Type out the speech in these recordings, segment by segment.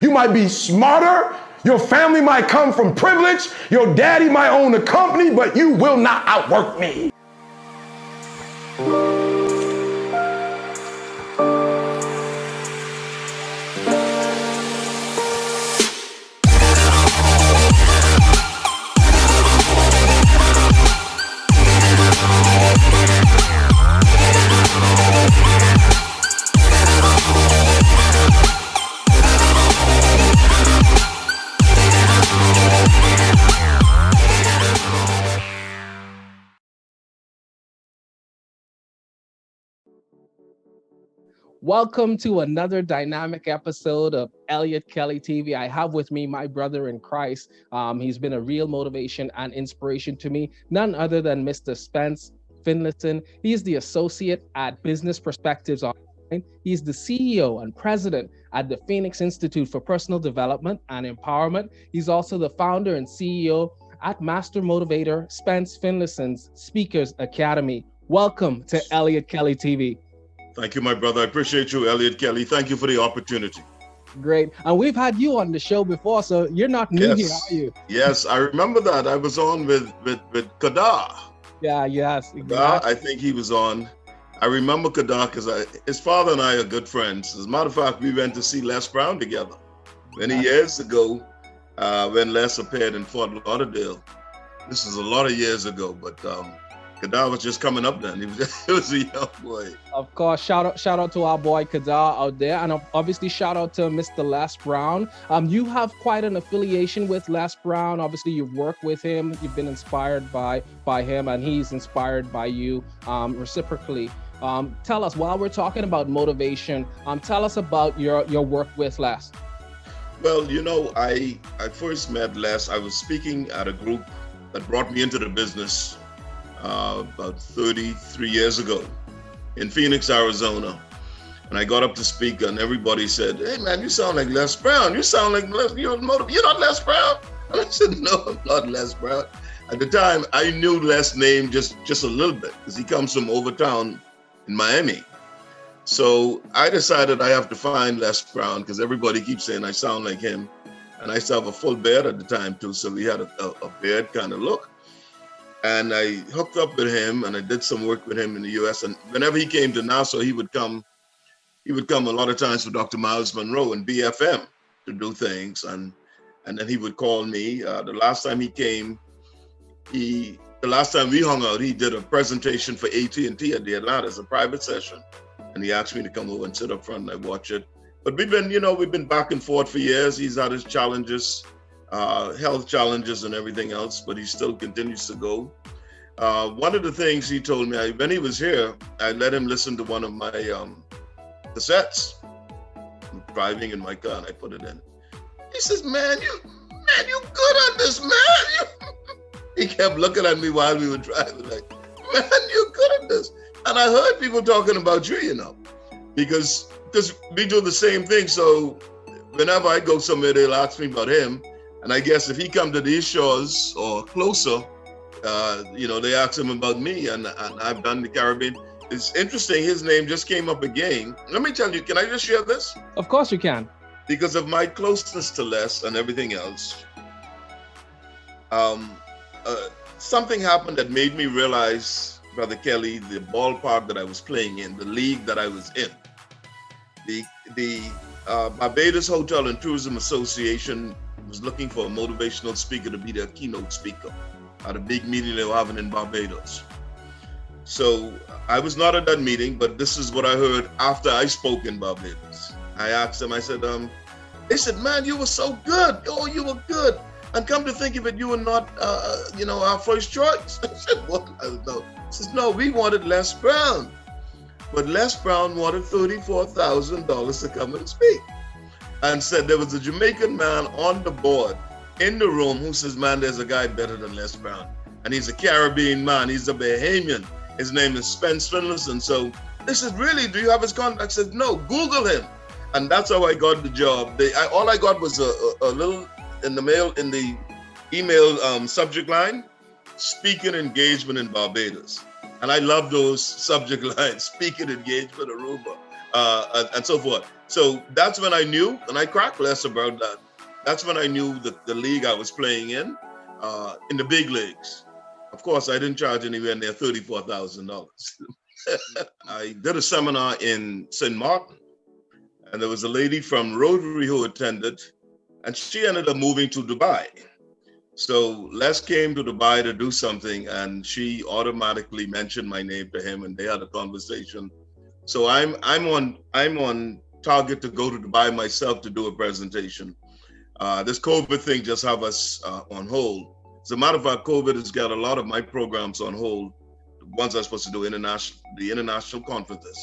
You might be smarter. Your family might come from privilege. Your daddy might own a company, but you will not outwork me. Welcome to another dynamic episode of Eliot Kelly TV. I have with me my brother in Christ. He's been a real motivation and inspiration to me, none other than Mr. Spence Finlayson. He's the associate at Business Perspectives Online. He's the CEO and president at the Phoenix Institute for Personal Development and Empowerment. He's also the founder and CEO at Master Motivator Spence Finlayson's Speakers Academy. Welcome to Eliot Kelly TV. Thank you, my brother. I appreciate you, Eliot Kelly. Thank you for the opportunity. Great. And we've had you on the show before, so you're not new here, are you? Yes, I remember that. I was on with Kadar. Yeah, yes. Exactly. Kadar, I think he was on. I remember Kadar because his father and I are good friends. As a matter of fact, we went to see Les Brown together many years ago when Les appeared in Fort Lauderdale. This is a lot of years ago, but Kadar was just coming up then. He was a young boy. Of course, shout out to our boy Kadar out there, and obviously shout out to Mr. Les Brown. You have quite an affiliation with Les Brown. Obviously, you've worked with him. You've been inspired by him, and he's inspired by you reciprocally. Tell us, while we're talking about motivation, tell us about your work with Les. Well, you know, I first met Les. I was speaking at a group that brought me into the business about 33 years ago in Phoenix, Arizona. And I got up to speak and everybody said, "Hey man, you sound like Les Brown. You sound like you're not Les Brown." And I said, "No, I'm not Les Brown." At the time, I knew Les' name just a little bit because he comes from Overtown in Miami. So I decided I have to find Les Brown because everybody keeps saying I sound like him. And I used to have a full beard at the time too, so we had a beard kind of look. And I hooked up with him and I did some work with him in the US. And whenever he came to Nassau, he would come a lot of times with Dr. Miles Monroe and BFM to do things. And then he would call me. The last time he came, the last time we hung out, he did a presentation for AT&T at the Atlantis, a private session. And he asked me to come over and sit up front and I watch it. But we've been back and forth for years. He's had his challenges. Health challenges and everything else, but he still continues to go. One of the things he told me, when he was here, I let him listen to one of my cassettes. I'm driving in my car and I put it in. He says, man, you good on this, man. He kept looking at me while we were driving like, man, you good at this. And I heard people talking about you, you know, because we do the same thing. So whenever I go somewhere, they'll ask me about him. And I guess if he come to these shores or closer, they ask him about me, and I've done the Caribbean. It's interesting, his name just came up again. Let me tell you, can I just share this? Of course you can. Because of my closeness to Les and everything else, something happened that made me realize, Brother Kelly, the ballpark that I was playing in, the league that I was in. The Barbados Hotel and Tourism Association was looking for a motivational speaker to be their keynote speaker at a big meeting they were having in Barbados. So I was not at that meeting, but this is what I heard after I spoke in Barbados. I asked them, I said, they said, man, you were so good. Oh, you were good. And come to think of it, you were not, our first choice. I said, what? No. He says, no, we wanted Les Brown. But Les Brown wanted $34,000 to come and speak. And said there was a Jamaican man on the board in the room who says, man, there's a guy better than Les Brown. And he's a Caribbean man. He's a Bahamian. His name is Spence Finlayson. So they said, really, do you have his contact? I said, no, Google him. And that's how I got the job. All I got was a little in the email subject line, speaking engagement in Barbados. And I love those subject lines, speaking engagement, Aruba, and so forth. So that's when I knew, and I cracked less about that. That's when I knew that the league I was playing in the big leagues. Of course, I didn't charge anywhere near $34,000. I did a seminar in St. Martin, and there was a lady from Rotary who attended, and she ended up moving to Dubai. So Les came to Dubai to do something, and she automatically mentioned my name to him, and they had a conversation. So I'm on target to go to Dubai myself to do a presentation. This COVID thing just have us on hold. As a matter of fact, COVID has got a lot of my programs on hold. The ones I'm supposed to do the international conferences,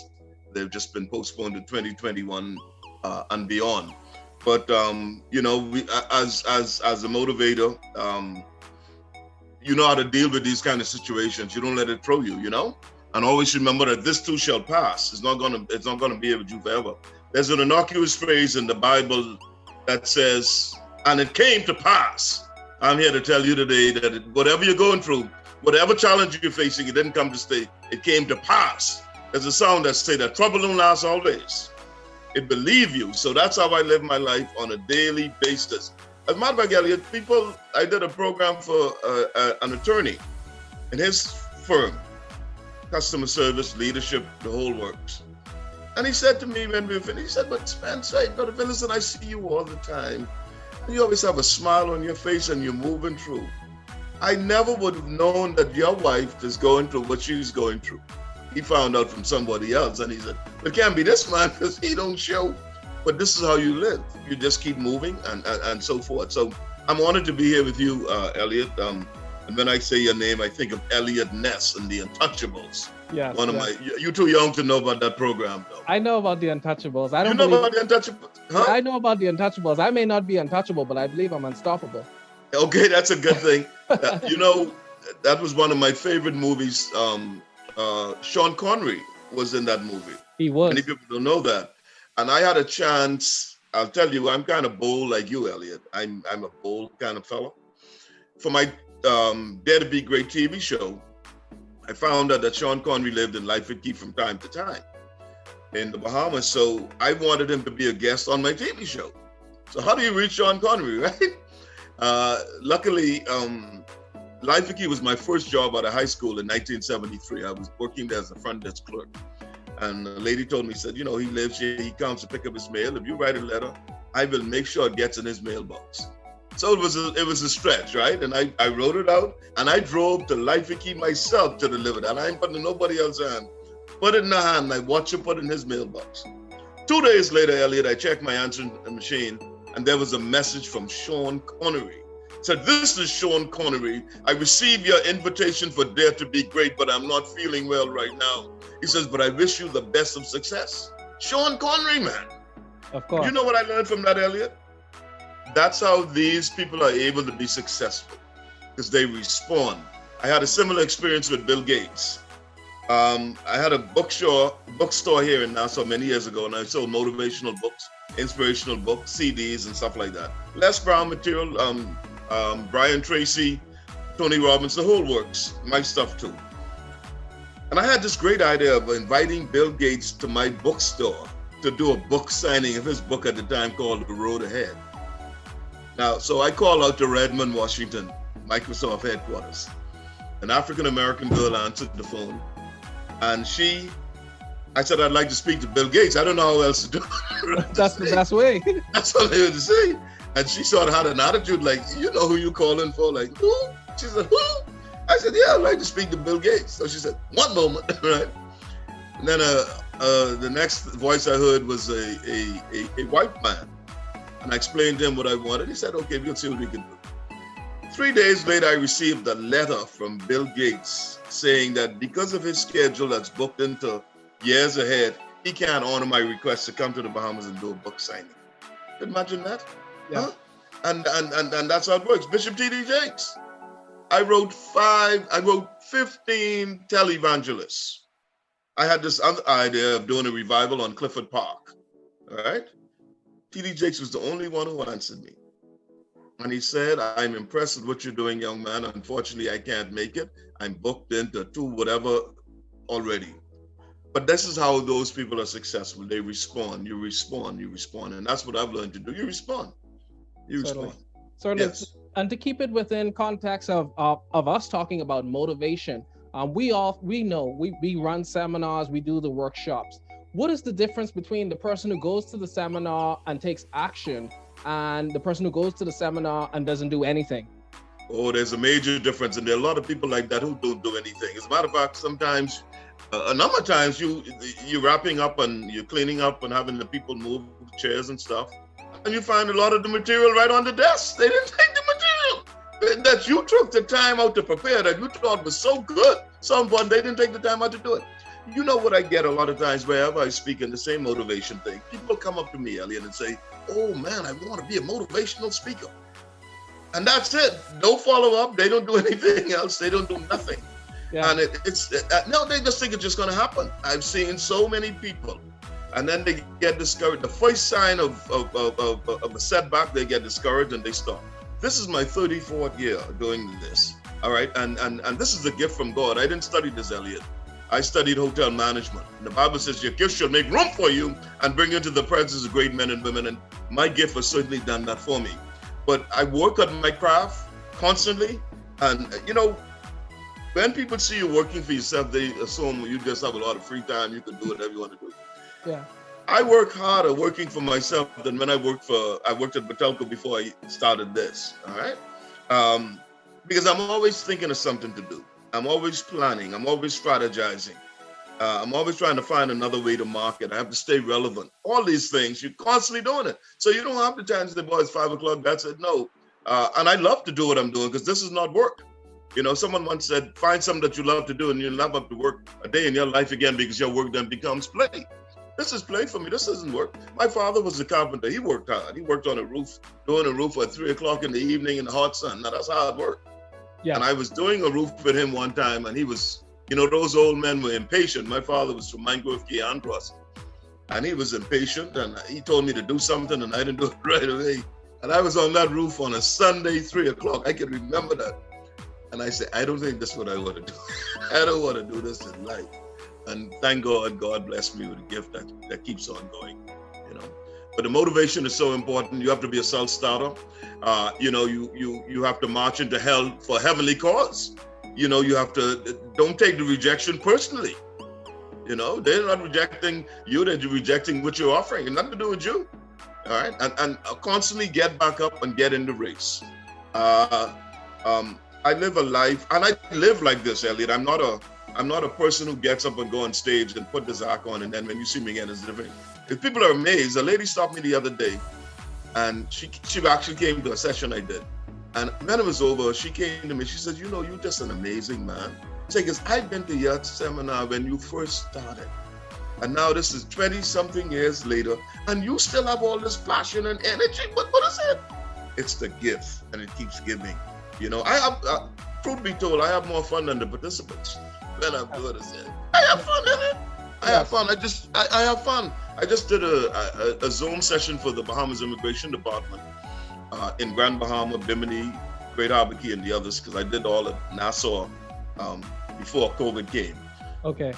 they've just been postponed to 2021 and beyond. But you know, we, as a motivator, you know how to deal with these kind of situations. You don't let it throw you, you know. And always remember that this too shall pass. It's not gonna be with you forever. There's an innocuous phrase in the Bible that says, "And it came to pass." I'm here to tell you today that whatever you're going through, whatever challenge you're facing, it didn't come to stay. It came to pass. There's a song that says that trouble don't last always. It believe you. So that's how I live my life on a daily basis. As a matter of fact, Eliot, I did a program for an attorney in his firm, customer service, leadership, the whole works. And he said to me when we were finished, he said, "But Spence, Brother Finlayson, I see you all the time. You always have a smile on your face and you're moving through. I never would have known that your wife is going through what she's going through." He found out from somebody else, and he said, "It can't be this man because he don't show. But this is how you live. You just keep moving and so forth." So I'm honored to be here with you, Eliot. And when I say your name, I think of Eliot Ness and the Untouchables. Yes. You're too young to know about that program, though. I know about the Untouchables. You know about the Untouchables? Huh? I know about the Untouchables. I may not be untouchable, but I believe I'm unstoppable. Okay, that's a good thing. You know, that was one of my favorite movies. Sean Connery was in that movie. He was. Many people don't know that. And I had a chance. I'll tell you, I'm kind of bold like you, Eliot. I'm a bold kind of fellow. For my Dare to Be Great TV show, I found out that Sean Connery lived in Life Key from time to time in the Bahamas. So I wanted him to be a guest on my TV show. So how do you reach Sean Connery, right? Luckily, Life Key was my first job out of high school in 1973. I was working there as a front desk clerk. And a lady told me, said, "You know, he lives here, he comes to pick up his mail. If you write a letter, I will make sure it gets in his mailbox." So it was a stretch, right? And I wrote it out, and I drove to Life Key myself to deliver that. I ain't putting nobody else's hand. Put it in the hand, and I watched him put it in his mailbox. 2 days later, Eliot, I checked my answering machine, and there was a message from Sean Connery. It said, "This is Sean Connery. I received your invitation for Dare to Be Great, but I'm not feeling well right now." He says, "But I wish you the best of success." Sean Connery, man. Of course. You know what I learned from that, Eliot? That's how these people are able to be successful, because they respond. I had a similar experience with Bill Gates. I had a bookstore here in Nassau many years ago, and I sold motivational books, inspirational books, CDs, and stuff like that. Les Brown material, Brian Tracy, Tony Robbins, the whole works, my stuff too. And I had this great idea of inviting Bill Gates to my bookstore to do a book signing of his book at the time called The Road Ahead. Now, so I called out to Redmond, Washington, Microsoft headquarters. An African-American girl answered the phone, and I said, "I'd like to speak to Bill Gates." I don't know how else to do it. That's the best way. That's all I had to say. And she sort of had an attitude like, "You know who you calling for?" Like, "Who?" She said, "Who?" I said, "Yeah, I'd like to speak to Bill Gates." So she said, "One moment," right? And then the next voice I heard was a white man. And I explained to him what I wanted. He said, "Okay, we'll see what we can do." 3 days later, I received a letter from Bill Gates saying that because of his schedule that's booked into years ahead, he can't honor my request to come to the Bahamas and do a book signing. Imagine that? Yeah. Huh? And that's how it works. Bishop T.D. Jakes. I wrote 15 televangelists. I had this other idea of doing a revival on Clifford Park, all right? T.D. Jakes was the only one who answered me. And he said, "I'm impressed with what you're doing, young man. Unfortunately, I can't make it. I'm booked into 2 whatever already. But this is how those people are successful. They respond, you respond, you respond. And that's what I've learned to do. You respond. You respond. Certainly. Yes. And to keep it within context of us talking about motivation, we know we run seminars, we do the workshops. What is the difference between the person who goes to the seminar and takes action and the person who goes to the seminar and doesn't do anything? Oh, there's a major difference. And there are a lot of people like that who don't do anything. As a matter of fact, sometimes, a number of times you're wrapping up and you're cleaning up and having the people move chairs and stuff. And you find a lot of the material right on the desk. They didn't take the material that you took the time out to prepare, that you thought was so good, so important. They didn't take the time out to do it. You know what I get a lot of times wherever I speak in the same motivation thing? People come up to me, Eliot, and say, oh man, I want to be a motivational speaker. And that's it. No follow-up. They don't do anything else. They don't do nothing. Yeah. And no, they just think it's just going to happen. I've seen so many people, and then they get discouraged. The first sign of a setback, they get discouraged and they stop. This is my 34th year doing this. All right, and this is a gift from God. I didn't study this, Eliot. I studied hotel management. And the Bible says your gift shall make room for you and bring you into the presence of great men and women. And my gift has certainly done that for me. But I work on my craft constantly. And you know, when people see you working for yourself, they assume you just have a lot of free time. You can do whatever you want to do. Yeah. I work harder working for myself than when I worked at Batelco before I started this. All right. Because I'm always thinking of something to do. I'm always planning. I'm always strategizing. I'm always trying to find another way to market. I have to stay relevant. All these things, you're constantly doing it. So you don't have the time to say, boy, it's 5 o'clock. That's it. No. And I love to do what I'm doing because this is not work. You know, someone once said, find something that you love to do and you'll never have to work a day in your life again because your work then becomes play. This is play for me. This isn't work. My father was a carpenter. He worked hard. He worked on a roof, doing a roof at 3 o'clock in the evening in the hot sun. Now, that's hard work. Yeah. And I was doing a roof with him one time, and he was, you know, those old men were impatient. My father was from Mangrove Key, Andros, and he was impatient, and he told me to do something, and I didn't do it right away. And I was on that roof on a Sunday, 3 o'clock. I can remember that. And I said, I don't think that's what I want to do. I don't want to do this in life. And thank God, God blessed me with a gift that keeps on going, you know. But the motivation is so important. You have to be a self-starter. You know, you have to march into hell for a heavenly cause. You know, you have to, don't take the rejection personally. You know, they're not rejecting you, they're rejecting what you're offering. It's nothing to do with you. All right. And constantly get back up and get in the race. I live a life, and I live like this, Eliot. I'm not a person who gets up and go on stage and put this act on, and then when you see me again, it's different. If people are amazed, a lady stopped me the other day, and she actually came to a session I did. And when it was over, she came to me, she said, you know, you're just an amazing man. Because I've been to your seminar when you first started. And now this is 20-something years later, and you still have all this passion and energy. But what is it? It's the gift, and it keeps giving. You know, I have, truth be told, I have more fun than the participants when I'm doing this. I have fun in it. I have fun. I have fun. I just did a Zoom session for the Bahamas Immigration Department in Grand Bahama, Bimini, Great Harbor Key, and the others, because I did all at Nassau before COVID came. Okay.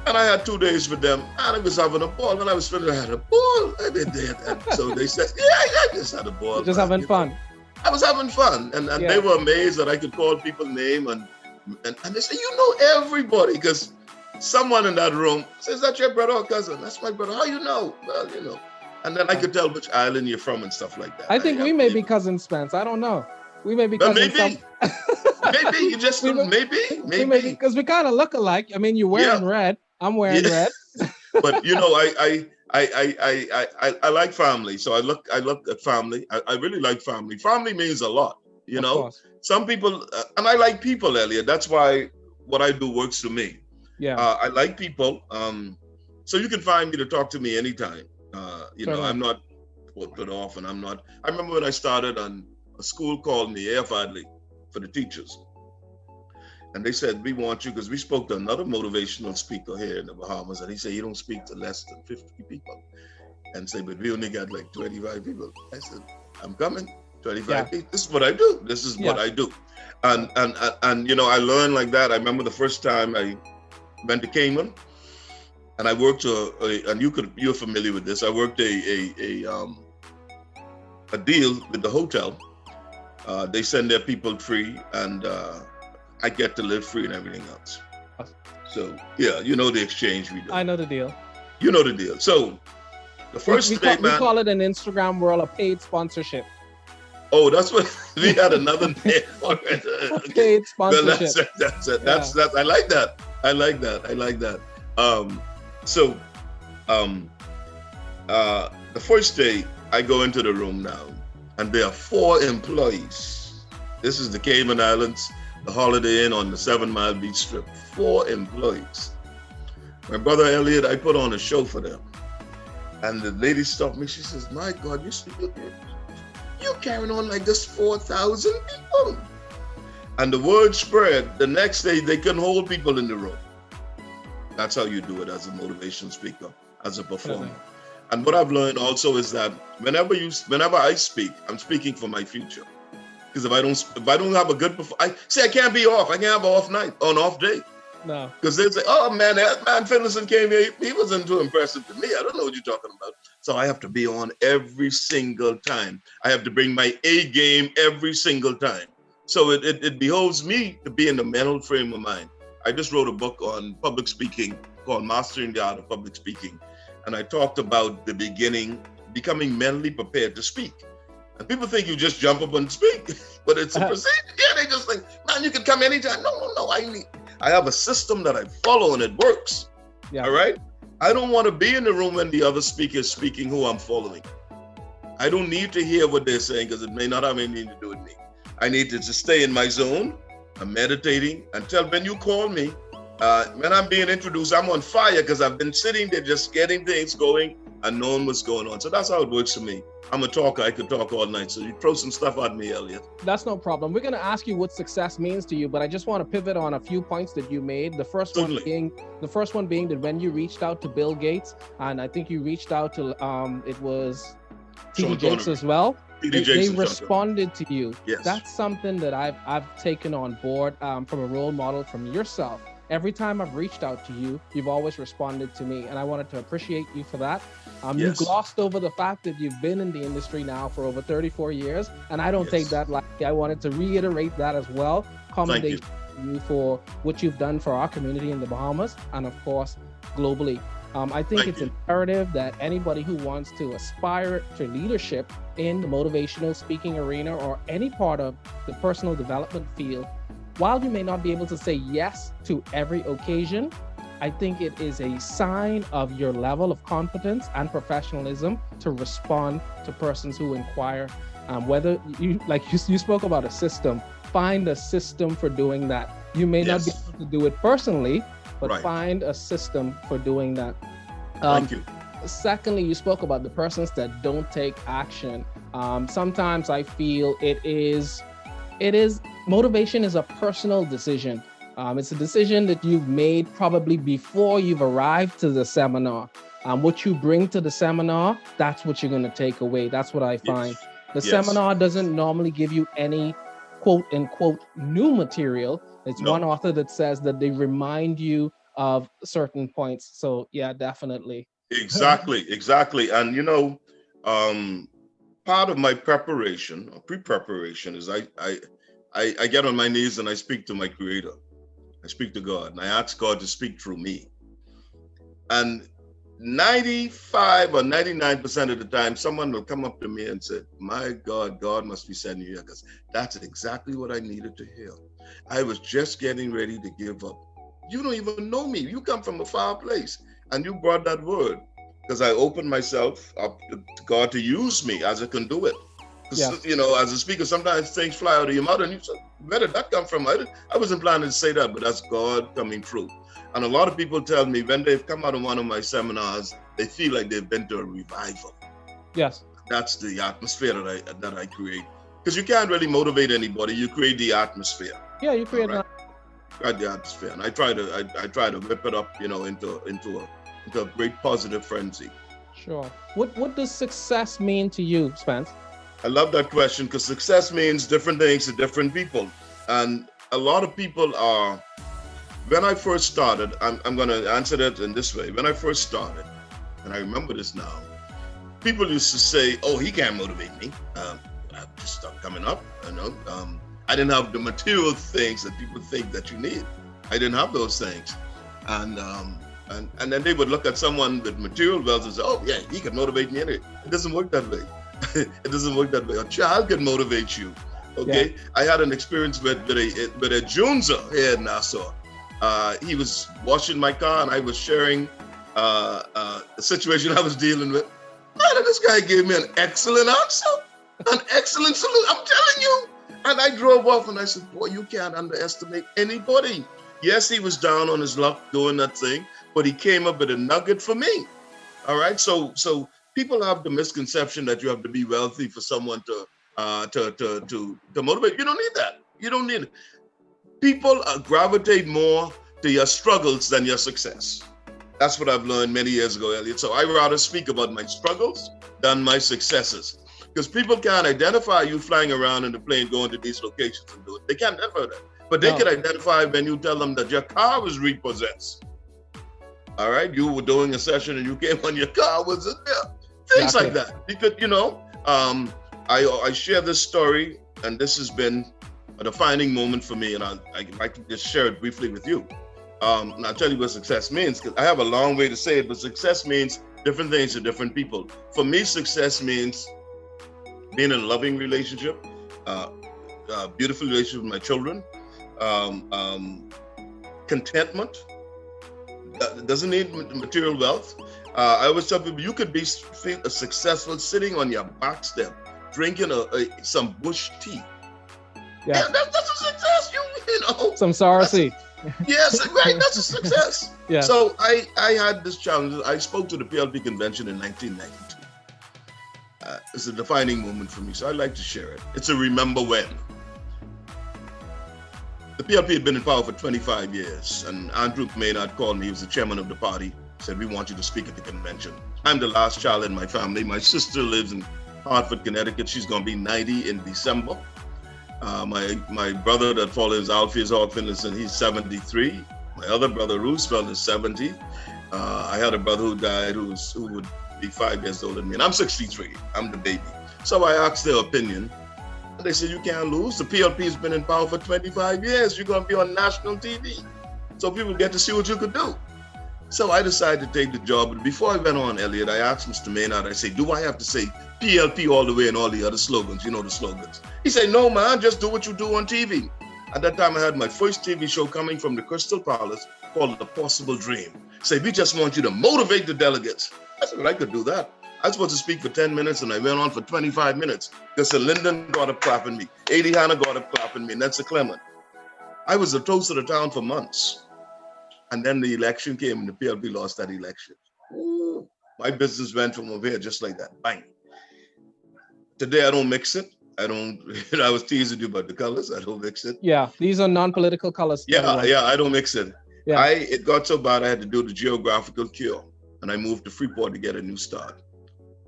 And I had 2 days with them, and I was having a ball. When I was finished, I had a ball. And so they said, yeah, I just had a ball. Just having fun. I was having fun, and they were amazed that I could call people's name, and they said, you know everybody, because someone in that room says, that's your brother or cousin? That's my brother. How you know? Well, you know. And then I could tell which island you're from and stuff like that. I think we may be cousins, Spence. I don't know. We may be cousins. Maybe. Maybe you just maybe because we kind of look alike. I mean, you're wearing red. I'm wearing red. But you know, I like family. So I look at family. I really like family. Family means a lot. You know, some people, and I like people, Eliot. That's why what I do works for me. Yeah. I like people. So you can find me to talk to me anytime. You know, I'm not put off, and I'm not. I remember when I started, and a school called me, A.F. Adley, for the teachers. And they said, we want you, because we spoke to another motivational speaker here in the Bahamas, and he said, you don't speak to less than 50 people. And say, but we only got like 25 people. I said, I'm coming, 25 people. This is what I do. This is what I do. And you know, I learned like that. I remember the first time I went to Cayman, and I worked and you're familiar with this. I worked a deal with the hotel. They send their people free, and I get to live free and everything else. So yeah, you know the exchange we do. I know the deal. You know the deal. So the first day, we call it in Instagram world a paid sponsorship. Oh, that's what we had another name for it. Okay. Paid sponsorship. Well, that's it. That's I like that. I like that. The first day I go into the room now, and there are 4 employees. This is the Cayman Islands, the Holiday Inn on the 7 Mile Beach Strip. 4 employees. My brother Eliot, I put on a show for them. And the lady stopped me. She says, "My God, you're carrying on like this 4,000 people." And the word spread. The next day, they couldn't hold people in the room. That's how you do it as a motivation speaker, as a performer. And what I've learned also is that whenever I speak, I'm speaking for my future. Because if I don't have a good performance, I can't be off. I can't have an off night or an off day. No. Because they say, "Oh man, that man Finlayson came here. He wasn't too impressive to me. I don't know what you're talking about." So I have to be on every single time. I have to bring my A game every single time. So it behoves me to be in the mental frame of mind. I just wrote a book on public speaking called Mastering the Art of Public Speaking. And I talked about the beginning, becoming mentally prepared to speak. And people think you just jump up and speak, but it's a procedure. Yeah, they just think, "Man, you can come anytime." No. I have a system that I follow and it works. Yeah. All right. I don't want to be in the room when the other speaker is speaking who I'm following. I don't need to hear what they're saying because it may not have anything to do with me. I need to just stay in my zone. I'm meditating until when you call me, when I'm being introduced, I'm on fire because I've been sitting there just getting things going and knowing what's going on. So that's how it works for me. I'm a talker. I could talk all night. So you throw some stuff at me, Eliot. That's no problem. We're going to ask you what success means to you, but I just want to pivot on a few points that you made. The first one being that when you reached out to Bill Gates, and I think you reached out to it was T.D. Jakes as well. They responded to you. Yes. That's something that I've taken on board from a role model from yourself. Every time I've reached out to you, you've always responded to me, and I wanted to appreciate you for that. Yes. You glossed over the fact that you've been in the industry now for over 34 years, and I don't take that lightly. I wanted to reiterate that as well. Commendation to you for what you've done for our community in the Bahamas, and of course, globally. I think it's imperative that anybody who wants to aspire to leadership in the motivational speaking arena or any part of the personal development field, while you may not be able to say yes to every occasion, I think it is a sign of your level of competence and professionalism to respond to persons who inquire. Whether you spoke about a system, find a system for doing that. You may not be able to do it personally, but find a system for doing that. Thank you. Secondly, you spoke about the persons that don't take action. Sometimes I feel motivation is a personal decision. It's a decision that you've made probably before you've arrived to the seminar. What you bring to the seminar, that's what you're going to take away. That's what I find. The seminar doesn't normally give you any quote unquote new material. It's one author that says that they remind you of certain points. So yeah, definitely. Exactly. And part of my preparation or pre-preparation is I get on my knees and I speak to my creator. I speak to God and I ask God to speak through me. And 95 or 99% of the time, someone will come up to me and say, "My God, God must be sending you here," because that's exactly what I needed to hear. I was just getting ready to give up. You don't even know me. You come from a far place and you brought that word because I opened myself up to God to use me as a conduit. As a speaker, sometimes things fly out of your mouth and you say, "Where did that come from?" I wasn't planning to say that, but that's God coming through. And a lot of people tell me when they've come out of one of my seminars, they feel like they've been to a revival. Yes. That's the atmosphere that I create. Because you can't really motivate anybody. You create the atmosphere. Yeah, you create the atmosphere. And I try to whip it up, into a great positive frenzy. Sure. What does success mean to you, Spence? I love that question because success means different things to different people. And a lot of people are When I first started, I'm going to answer that in this way. When I first started, and I remember this now, people used to say, "Oh, he can't motivate me. I just stopped coming up." I didn't have the material things that people think that you need. I didn't have those things, and then they would look at someone with material wealth and say, "Oh, yeah, he can motivate me." Anyway, it doesn't work that way. It doesn't work that way. A child can motivate you. Okay, yeah. I had an experience with a Junza here in Nassau. He was washing my car, and I was sharing the situation I was dealing with. Man, this guy gave me an excellent answer, an excellent solution. I'm telling you. And I drove off, and I said, "Boy, you can't underestimate anybody." Yes, he was down on his luck doing that thing, but he came up with a nugget for me. All right, so people have the misconception that you have to be wealthy for someone to motivate. You don't need that. You don't need it. People gravitate more to your struggles than your success. That's what I've learned many years ago, Eliot. So I rather speak about my struggles than my successes. Because people can't identify you flying around in the plane going to these locations and do it. They can't identify that. But they can identify when you tell them that your car was repossessed. All right, you were doing a session and you came on, your car wasn't there. Things like that. Because, I share this story, and this has been a defining moment for me, and I'd like to just share it briefly with you. And I'll tell you what success means, because I have a long way to say it, but success means different things to different people. For me, success means being in a loving relationship, a beautiful relationship with my children, contentment. That doesn't need material wealth. I always tell people, you could be successful sitting on your back step, drinking some bush tea. Yeah, that's a success. You know. Some Sarsi. Yes, right. That's a success. Yeah. So I had this challenge. I spoke to the PLP convention in 1992. It's a defining moment for me, so I'd like to share it. It's a remember when. The PLP had been in power for 25 years, and Andrew Maynard called me. He was the chairman of the party. Said, "We want you to speak at the convention." I'm the last child in my family. My sister lives in Hartford, Connecticut. She's going to be 90 in December. My brother that follows Alfie Finlayson, he's 73. My other brother, Roosevelt, is 70. I had a brother who died who would be 5 years older than me, and I'm 63. I'm the baby. So I asked their opinion. And they said, "You can't lose. The PLP has been in power for 25 years. You're going to be on national TV. So people get to see what you could do." So I decided to take the job. But before I went on, Eliot, I asked Mr. Maynard, I said, "Do I have to say PLP all the way and all the other slogans? You know the slogans." He said, "No, man, just do what you do on TV." At that time, I had my first TV show coming from the Crystal Palace called The Possible Dream. Say, "We just want you to motivate the delegates." I said, "Well, I could do that." I was supposed to speak for 10 minutes, and I went on for 25 minutes. Because Lyndon got up clapping me. Adi Hanna got up clapping me. Nancy Clement. I was the toast of the town for months. And then the election came, and the PLP lost that election. Ooh, my business went from over here just like that. Bang. Today, I don't mix it. I don't, I was teasing you about the colors. I don't mix it. Yeah, these are non-political colors. Yeah, I don't mix it. Yeah. It got so bad, I had to do the geographical cure. And I moved to Freeport to get a new start.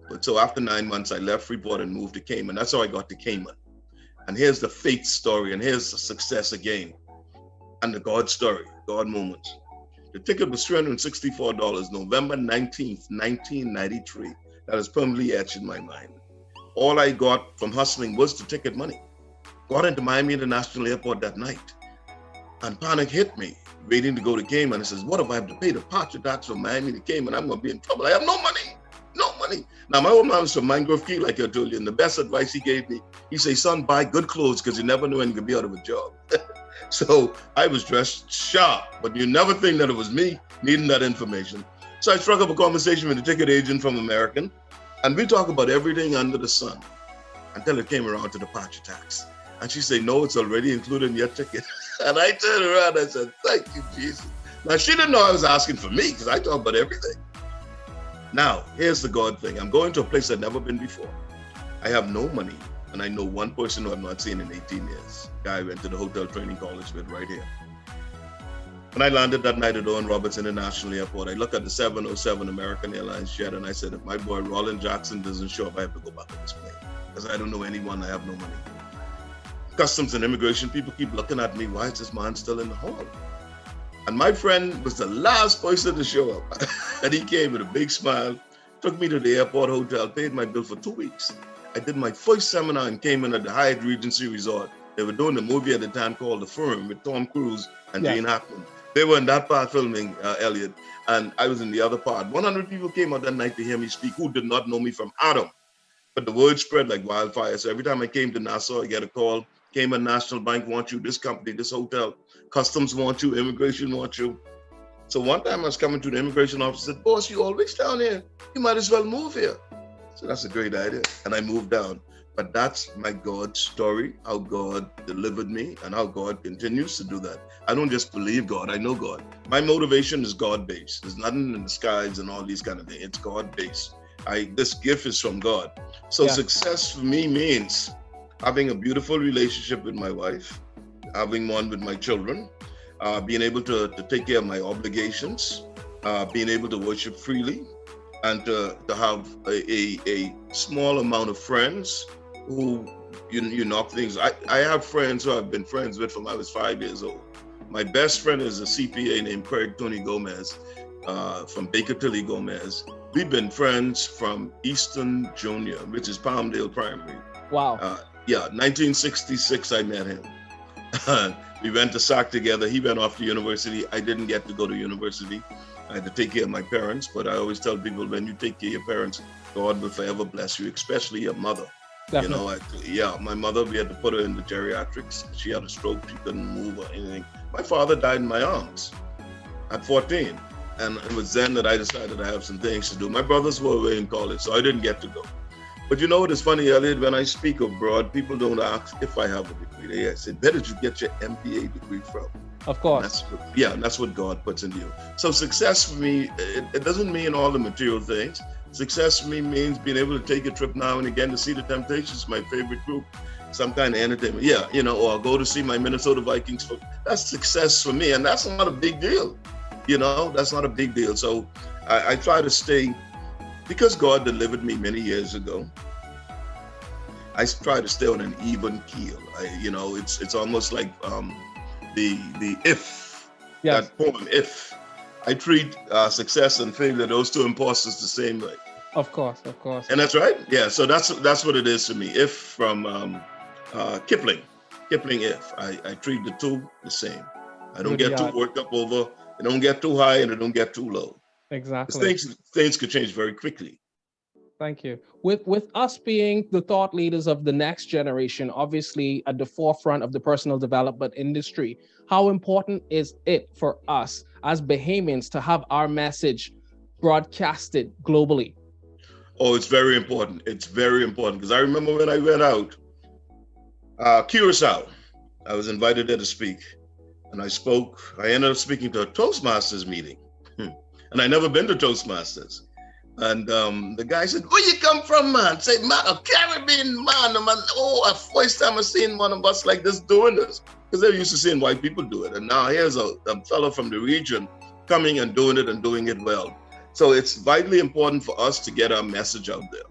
But so after 9 months, I left Freeport and moved to Cayman. That's how I got to Cayman. And here's the faith story, and here's the success again. And the God story, God moments. The ticket was $364, November 19th, 1993. That is permanently etched in my mind. All I got from hustling was the ticket money. Got into Miami International Airport that night. And panic hit me, waiting to go to Cayman. I says, "What if I have to pay the departure tax from Miami to Cayman? I'm going to be in trouble. I have no money. No money." Now, my old man was from Mangrove Key, like I told you, and the best advice he gave me, he said, "Son, buy good clothes because you never know when you could be out of a job." So I was dressed sharp, but you never think that it was me needing that information. So I struck up a conversation with the ticket agent from American, and we talk about everything under the sun until it came around to the departure tax. And she said, "No, it's already included in your ticket." And I turned around and I said, "Thank you, Jesus." Now, she didn't know I was asking for me because I talk about everything. Now, here's the God thing. I'm going to a place I've never been before. I have no money, and I know one person who I've not seen in 18 years. Guy I went to the hotel training college with right here. When I landed that night at Owen Roberts International Airport, I looked at the 707 American Airlines jet, and I said, "If my boy Roland Jackson doesn't show up, I have to go back on this plane because I don't know anyone. I have no money." Customs and immigration people keep looking at me. Why is this man still in the hall? And my friend was the last person to show up. And he came with a big smile, took me to the airport hotel, paid my bill for 2 weeks. I did my first seminar and came in at the Hyatt Regency Resort. They were doing a movie at the time called The Firm with Tom Cruise and Gene Hackman. They were in that part filming, Elliot, and I was in the other part. 100 people came out that night to hear me speak who did not know me from Adam. But the word spread like wildfire. So every time I came to Nassau, I get a call. Cayman National Bank wants you, this company, this hotel, customs want you, immigration wants you. So one time I was coming to the immigration office and said, boss, you always down here. You might as well move here. So that's a great idea. And I moved down. But that's my God story, how God delivered me and how God continues to do that. I don't just believe God, I know God. My motivation is God-based. There's nothing in the skies and all these kind of things. It's God-based. This gift is from God. So success for me means having a beautiful relationship with my wife, having one with my children, being able to take care of my obligations, being able to worship freely, and to have a small amount of friends who you knock things. I have friends who I've been friends with from I was 5 years old. My best friend is a CPA named Craig Tony Gomez from Baker Tilly Gomez. We've been friends from Easton Junior, which is Palmdale Primary. Wow. 1966 I met him. We went to SAC together. He went off to university. I didn't get to go to university. I had to take care of my parents, but I always tell people when you take care of your parents, God will forever bless you, especially your mother. Definitely. You know, my mother, we had to put her in the geriatrics. She had a stroke, she couldn't move or anything. My father died in my arms at 14. And it was then that I decided I have some things to do. My brothers were away in college, so I didn't get to go. But you know what is funny, Eliot? When I speak abroad, people don't ask if I have a degree. They say, where did you get your MBA degree from? Of course. That's what God puts into you. So success for me, it doesn't mean all the material things. Success for me means being able to take a trip now and again to see the Temptations, my favorite group, some kind of entertainment. Or go to see my Minnesota Vikings. That's success for me, and that's not a big deal. That's not a big deal. So I try to stay, because God delivered me many years ago, I try to stay on an even keel. It's almost like the If, that poem, If. I treat success and failure, those two imposters, the same way. Of course. And that's right. Yeah, so that's what it is to me. If from Kipling, If. I treat the two the same. I don't get too worked up over. It don't get too high and it don't get too low. Exactly. Things could change very quickly. Thank you. With us being the thought leaders of the next generation, obviously at the forefront of the personal development industry, how important is it for us as Bahamians to have our message broadcasted globally? Oh, it's very important. It's very important, because I remember when I went out, Curacao, I was invited there to speak. And I spoke. I ended up speaking to a Toastmasters meeting. And I never been to Toastmasters. And the guy said, where you come from, man? Say, man, a Caribbean man. First time I seen one of us like this doing this. Because they're used to seeing white people do it. And now here's a fellow from the region coming and doing it well. So it's vitally important for us to get our message out there.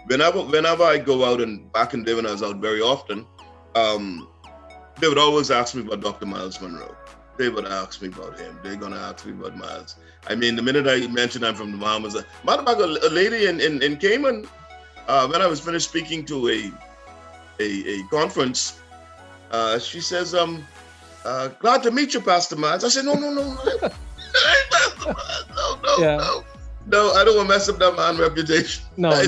Whenever I go out, and back in the day when I was out very often, they would always ask me about Dr. Miles Monroe. They would ask me about him. They're going to ask me about Miles. I mean, the minute I mentioned I'm from the Bahamas, matter of fact, a lady in Cayman, when I was finished speaking to a conference, she says, glad to meet you, Pastor Miles. I said, no. Pastor Miles, no, I don't want to mess up that man's reputation. No. I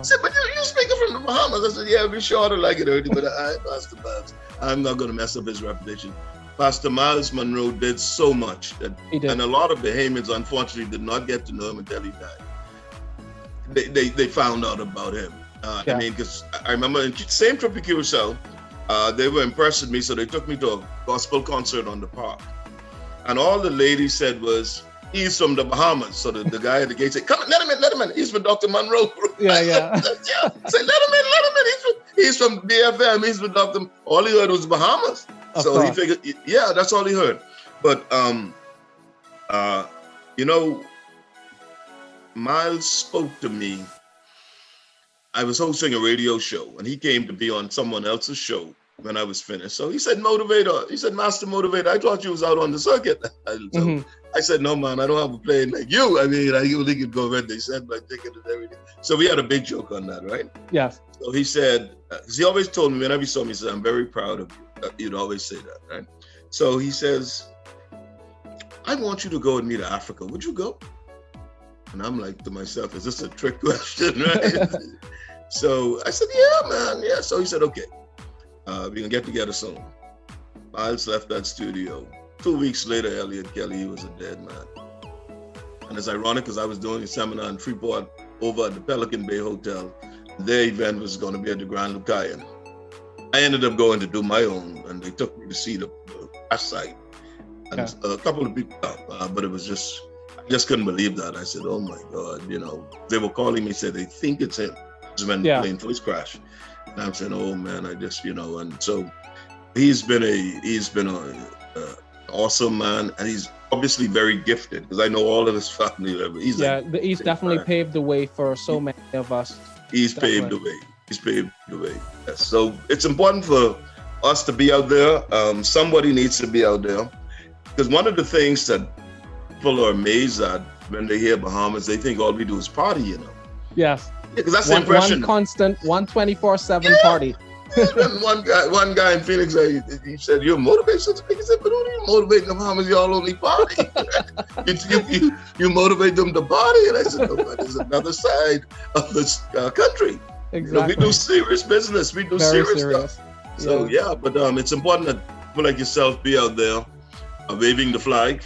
said, but you're speaking from the Bahamas. I said, yeah, be sure to like it already, but Pastor Miles, I'm not going to mess up his reputation. Pastor Miles Monroe did so much, and a lot of Bahamians, unfortunately, did not get to know him until he died. They found out about him. I mean, because I remember in the same trip to Curacao, they were impressed with me, so they took me to a gospel concert on the park. And all the lady said was, he's from the Bahamas. So the guy at the gate said, come on, let him in. He's from Dr. Monroe. Yeah. Say, let him in. He's from BFM. He's from Dr. All he heard was Bahamas. So he figured, that's all he heard. But, Miles spoke to me. I was hosting a radio show, and he came to be on someone else's show. when I was finished. So he said, motivator. He said, master motivator. I thought you was out on the circuit. So I said, no, man, I don't have a plane like you. I mean, I only could go when they sent my ticket and everything. So we had a big joke on that, right? Yes. So he said, because he always told me, whenever he saw me, he said, I'm very proud of you. He'd always say that, right? So he says, I want you to go with me to Africa. Would you go? And I'm like to myself, is this a trick question, right? So I said, yeah, man, yeah. So he said, okay, we can get together soon. Miles left that studio. 2 weeks later, Eliot Kelly, he was a dead man. And it's ironic because I was doing a seminar in Freeport over at the Pelican Bay Hotel. Their event was going to be at the Grand Lucayan. I ended up going to do my own, and they took me to see the crash site. And a couple of people, but it was just, I just couldn't believe that. I said, oh my God, you know, they were calling me, said they think it's him. This is when the plane first crashed. And I'm saying, oh man, I just, you know, and so he's been a awesome man, and he's obviously very gifted because I know all of his family. He's definitely paved the way for so many of us. He's paved the way. He's paved the way. Yes. So it's important for us to be out there. Somebody needs to be out there, because one of the things that people are amazed at when they hear Bahamas, they think all we do is party, you know. Yes. Because that's the impression. One constant, 24/7 party. one guy in Phoenix, he said, "You're motivated." He said, "But who do you motivate in the Bahamas? Y'all only party. you motivate them to party." And I said, "No, but there's another side of this country. Exactly. You know, we do serious business. We do serious stuff." So but it's important that people like yourself be out there waving the flag.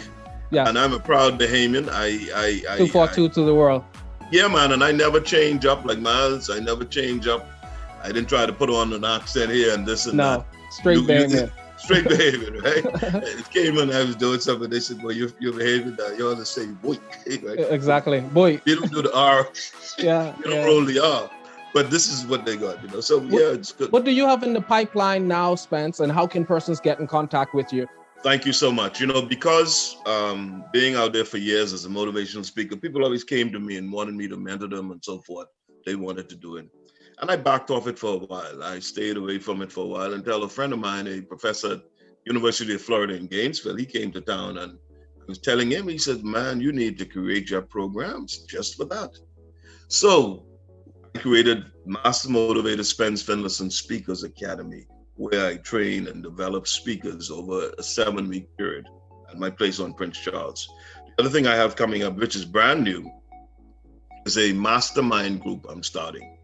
Yeah. And I'm a proud Bahamian. 242 to the world. Yeah, man. And I never change up like Miles. I never change up. I didn't try to put on an accent here and this and that. No, straight Bahamian. Straight Bahamian, right? It came when I was doing something. They said, "Well, you're Bahamian now. You ought to say boy." Right? Exactly, boy. You don't do the R. Yeah. You don't roll the R. But this is what they got, you know. So it's good. What do you have in the pipeline now, Spence? And how can persons get in contact with you? Thank you so much. You know, because being out there for years as a motivational speaker, people always came to me and wanted me to mentor them and so forth. They wanted to do it. And I backed off it for a while. I stayed away from it for a while until a friend of mine, a professor at University of Florida in Gainesville, he came to town, and I was telling him, he said, "Man, you need to create your programs just for that." So I created Master Motivator Spence Finlayson Speakers Academy, where I train and develop speakers over a 7-week period at my place on Prince Charles. The other thing I have coming up, which is brand new, is a mastermind group I'm starting.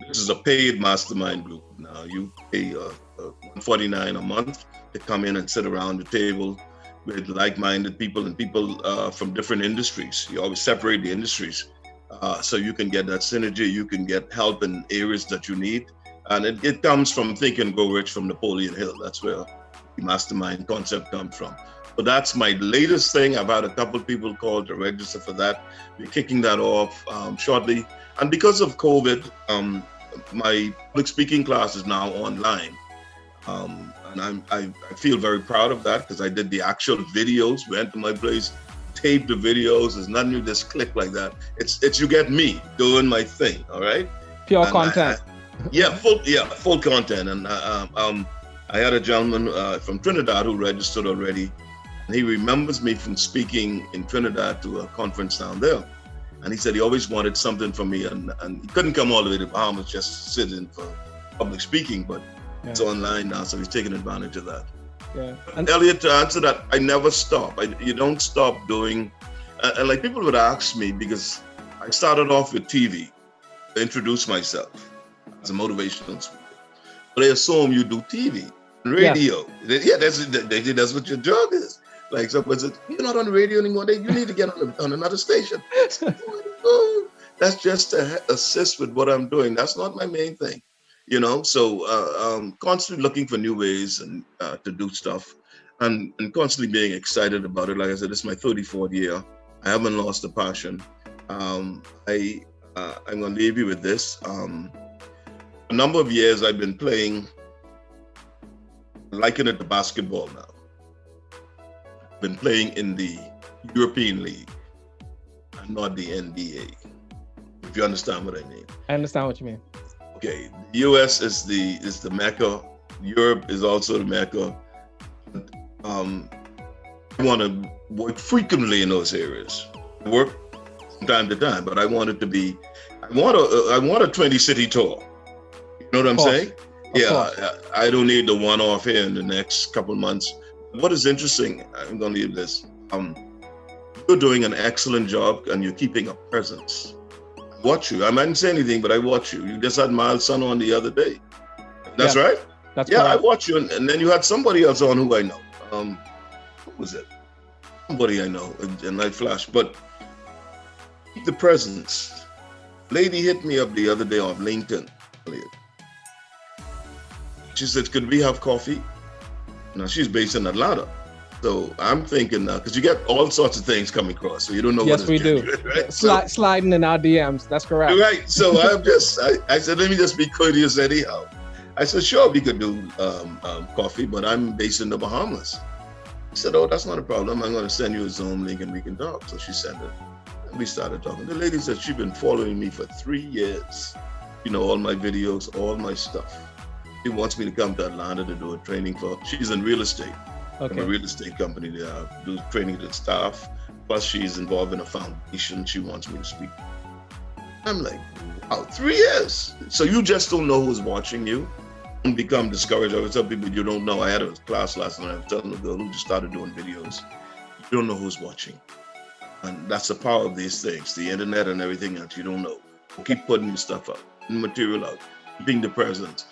This is a paid mastermind group. Now you pay $149 a month to come in and sit around the table with like-minded people and people from different industries. You always separate the industries so you can get that synergy. You can get help in areas that you need. And it comes from Think and Grow Rich from Napoleon Hill. That's where the mastermind concept comes from. So that's my latest thing. I've had a couple of people call to register for that. We're kicking that off shortly. And because of COVID, my public speaking class is now online. And I feel very proud of that because I did the actual videos, went to my place, taped the videos. There's nothing you just click like that. It's you get me doing my thing, all right? Pure content. Full content. And I had a gentleman from Trinidad who registered already. And he remembers me from speaking in Trinidad to a conference down there. And he said he always wanted something from me, and he couldn't come all the way to Bahamas just to sit in for public speaking, but it's online now, so he's taking advantage of that. Yeah. And Eliot, to answer that, I never stop. You don't stop doing, and like people would ask me, because I started off with TV to introduce myself as a motivational speaker. But they assume you do TV, radio. Yeah, that's what your job is. Like someone said, "You're not on the radio anymore. You need to get on another station." That's just to assist with what I'm doing. That's not my main thing, you know. So constantly looking for new ways and to do stuff, and constantly being excited about it. Like I said, this is my 34th year. I haven't lost the passion. I'm gonna leave you with this. A number of years I've been playing, liken it to basketball now. Been playing in the European League and not the NBA, if you understand what I mean. I understand what you mean. Okay, the US is the Mecca Europe is also the Mecca. I want to work frequently in those areas. I work from time to time, but I want it to be, I want a 20-city tour. You know what I'm saying? Yeah, I don't need the one-off here in the next couple of months. What is interesting, I'm going to leave this. You're doing an excellent job and you're keeping a presence. I watch you. I didn't say anything, but I watch you. You just had Miles' son on the other day. That's right? That's correct. I watch you. And then you had somebody else on who I know. Who was it? Somebody I know. And I flashed. But keep the presence. Lady hit me up the other day on LinkedIn. She said, could we have coffee? Now, she's based in Atlanta. So I'm thinking now, because you get all sorts of things coming across, so you don't know what Yes, we do. Right? Sliding in our DMs. That's correct. Right. So I said, let me just be courteous anyhow. I said, sure, we could do coffee, but I'm based in the Bahamas. She said, oh, that's not a problem. I'm going to send you a Zoom link and we can talk. So she sent it. And we started talking. The lady said she's been following me for 3 years. You know, all my videos, all my stuff. She wants me to come to Atlanta to do a training for, she's in real estate. Okay. A real estate company. They do training to the staff. Plus she's involved in a foundation. She wants me to speak. I'm like, wow, 3 years. So you just don't know who's watching you. Don't become discouraged. I would tell people you don't know. I had a class last night. I was telling a girl who just started doing videos. You don't know who's watching. And that's the power of these things, the internet and everything else. You don't know. Keep putting your stuff out, material out, keeping the presence.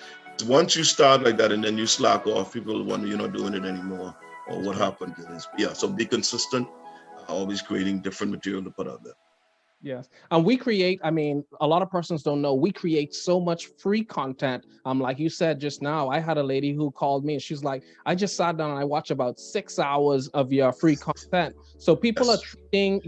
Once you start like that and then you slack off, people wonder you're not doing it anymore or what happened to this. Yeah, so be consistent, always creating different material to put out there. Yes. And we create, I mean, a lot of persons don't know, we create so much free content. Like you said just now, I had a lady who called me and she's like, I just sat down and I watched about 6 hours of your free content. So people are treating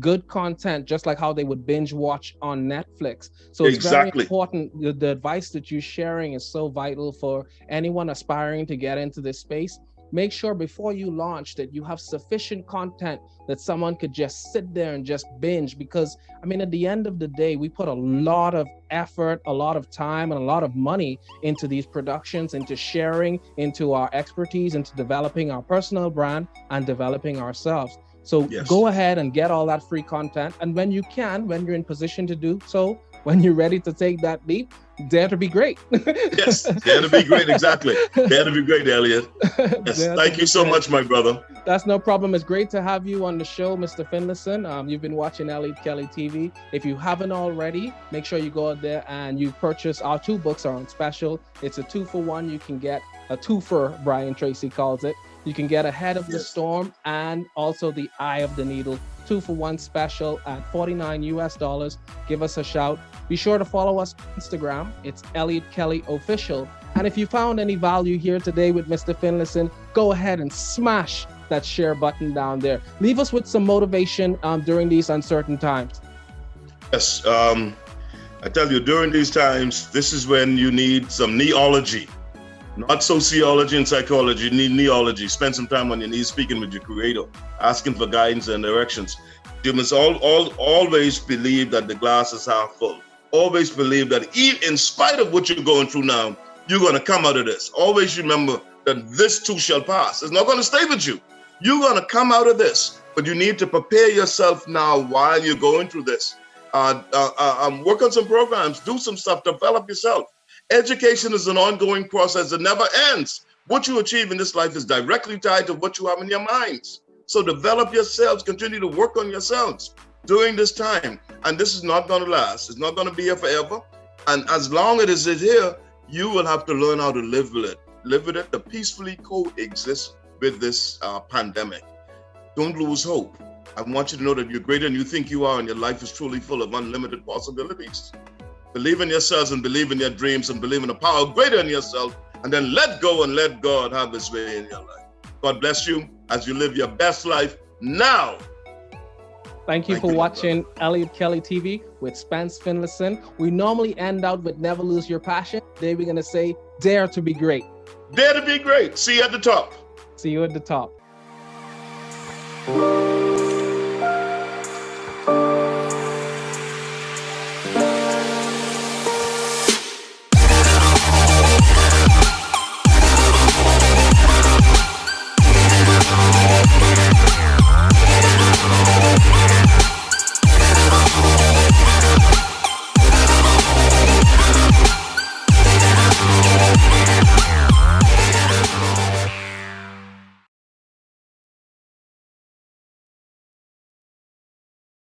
good content just like how they would binge watch on Netflix. So it's very important. The advice that you're sharing is so vital for anyone aspiring to get into this space. Make sure before you launch that you have sufficient content that someone could just sit there and just binge, because I mean, at the end of the day, we put a lot of effort, a lot of time, and a lot of money into these productions, into sharing, into our expertise, into developing our personal brand and developing ourselves. So go ahead and get all that free content. And when you can, when you're in position to do so, when you're ready to take that leap, dare to be great. Yes, dare to be great, exactly. Dare to be great, Eliot. Yes, thank you so much, my brother. That's no problem. It's great to have you on the show, Mr. Finlayson. You've been watching Eliot Kelly TV. If you haven't already, make sure you go out there and you purchase our 2 books are on special. It's a 2-for-1. You can get a 2-for, Brian Tracy calls it. You can get Ahead of the Storm and also The Eye of the Needle. 2-for-1 special at $49 US. Give us a shout. Be sure to follow us on Instagram. It's Eliot Kelly Official. And if you found any value here today with Mr. Finlayson, go ahead and smash that share button down there. Leave us with some motivation during these uncertain times. Yes, I tell you, during these times, this is when you need some neology. Not sociology and psychology, you need neology. Spend some time on your knees speaking with your creator, asking for guidance and directions. You must always believe that the glass is half full. Always believe that in spite of what you're going through now, you're going to come out of this. Always remember that this too shall pass. It's not going to stay with you. You're going to come out of this, but you need to prepare yourself now while you're going through this. Work on some programs, do some stuff, develop yourself. Education is an ongoing process that never ends. What you achieve in this life is directly tied to what you have in your minds. So develop yourselves, continue to work on yourselves during this time. And this is not going to last. It's not going to be here forever. And as long as it is here, you will have to learn how to live with it. Live with it to peacefully coexist with this pandemic. Don't lose hope. I want you to know that you're greater than you think you are, and your life is truly full of unlimited possibilities. Believe in yourselves and believe in your dreams and believe in the power greater than yourself, and then let go and let God have his way in your life. God bless you as you live your best life now. Thank you for watching Eliot Kelly TV with Spence Finlayson. We normally end out with never lose your passion. Today we're going to say, dare to be great. Dare to be great. See you at the top. See you at the top.